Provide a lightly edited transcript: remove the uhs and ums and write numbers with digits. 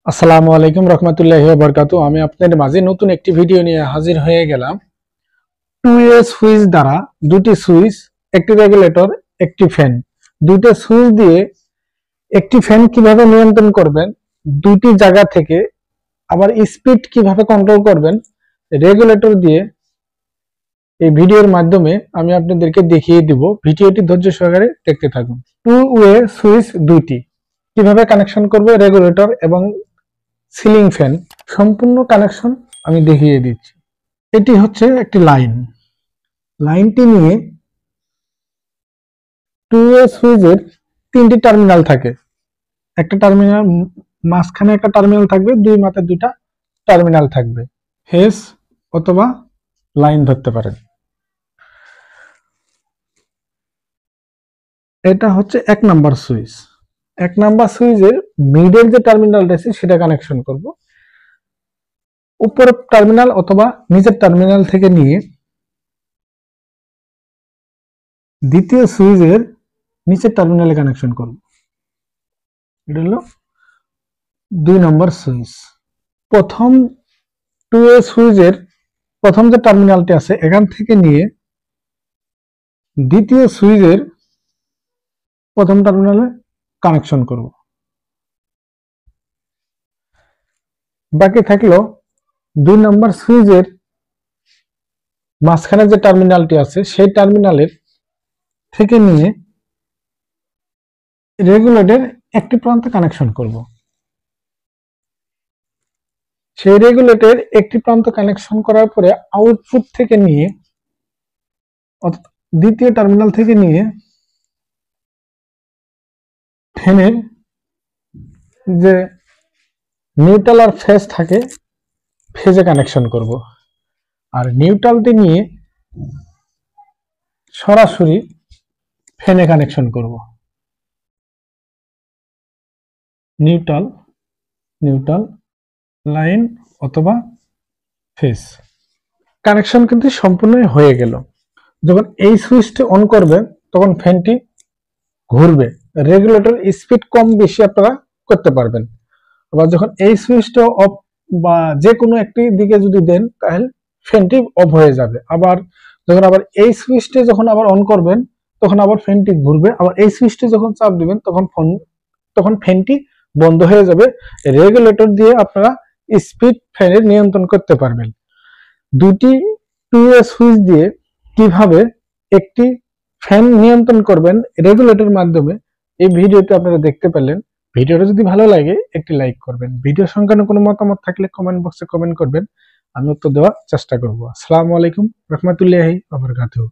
আসসালামু আলাইকুম রহমতুল্লাহি ওয়া বারাকাতুহু। আমি আপনাদের মাঝে নতুন একটি ভিডিও নিয়ে হাজির হয়ে গেলাম। 2A সুইচ দ্বারা দুটি সুইচ, একটি রেগুলেটর, একটি ফ্যান, দুটো সুইচ দিয়ে একটি ফ্যান কিভাবে নিয়ন্ত্রণ করবেন, দুটি জায়গা থেকে আবার স্পিড কিভাবে কন্ট্রোল করবেন রেগুলেটর দিয়ে, এই ভিডিওর মাধ্যমে আমি আপনাদেরকে দেখিয়ে দিব। ভিডিওটি ধৈর্য সহকারে দেখতে থাকুন। 2A সুইচ দুইটি কিভাবে কানেকশন করবে রেগুলেটর এবং সিলিং ফ্যান, সম্পূর্ণ কানেকশন আমি দেখিয়ে দিচ্ছি। এটি হচ্ছে একটি লাইনটি নিয়ে 2A সুইচের তিনটি টার্মিনাল থাকে। একটা টার্মিনাল মাঝখানে একটা টার্মিনাল থাকবে, দুই মাথায় দুইটা টার্মিনাল থাকবে। ফেজ অথবা লাইন ধরতে পারেন। এটা হচ্ছে এক নাম্বার সুইচ। এক নাম্বার সুইচের মিডের যে টার্মিনালটা আছে সেটা কানেকশন করব। উপরের টার্মিনাল অথবা নিচের টার্মিনাল থেকে নিয়ে দ্বিতীয় সুইচের নিচের টার্মিনালে কানেকশন করব। এটা হলো 2 নম্বর সুইচ। প্রথম 2A সুইচের প্রথম যে টার্মিনালটি আছে এখান থেকে নিয়ে দ্বিতীয় সুইচের প্রথম টার্মিনালে কানেকশন করব। বাকি থাকলো 2 নম্বর সুইচের মাঝখানে যে টার্মিনালটি আছে সেই টার্মিনালের থেকে নিয়ে রেগুলেটর একটি প্রান্তে কানেকশন করব। সেই রেগুলেটর একটি প্রান্ত কানেকশন করার পরে আউটপুট থেকে নিয়ে দ্বিতীয় টার্মিনাল থেকে নিয়ে ফ্যানের যে নিউট্রাল আর ফেজ থাকে ফেজে কানেকশন করব। আর নিউট্রালটি নিয়ে সরাসরি ফ্যানে কানেকশন করব। নিউট্রাল লাইন অথবা ফেজ কানেকশন কিন্তু সম্পূর্ণ হয়ে গেল। যখন এই সুইচটি অন করবে তখন ফ্যানটি ঘুরবে। রেগুলেটর স্পিড কম বেশি আপনারা করতে পারবেন। আবার যখন এই সুইচটা অফ বা যে কোনো একটি দিকে যদি দেন তাহলে ফ্যানটি অফ হয়ে যাবে। আবার যখন আবার এই সুইচটি যখন আবার অন করবেন তখন আবার ফ্যানটি ঘুরবে। আবার এই সুইচটি যখন চাপ দিবেন তখন ফ্যানটি বন্ধ হয়ে যাবে। রেগুলেটর দিয়ে আপনারা স্পিড ফ্যানের নিয়ন্ত্রণ করতে পারবেন। দুটি 2A সুইচ দিয়ে কিভাবে একটি ফ্যান নিয়ন্ত্রণ করবেন রেগুলেটরের মাধ্যমে এই ভিডিওতে আপনারা দেখতে পেলেন। ভিডিওটা যদি ভালো লাগে একটি লাইক করবেন। ভিডিও সংক্রান্ত কোনো মতামত থাকলে কমেন্ট বক্সে কমেন্ট করবেন, আমি উত্তর দেওয়ার চেষ্টা করব। আসসালামু আলাইকুম রহমতুল্লাহি ওয়া বারাকাতুহু।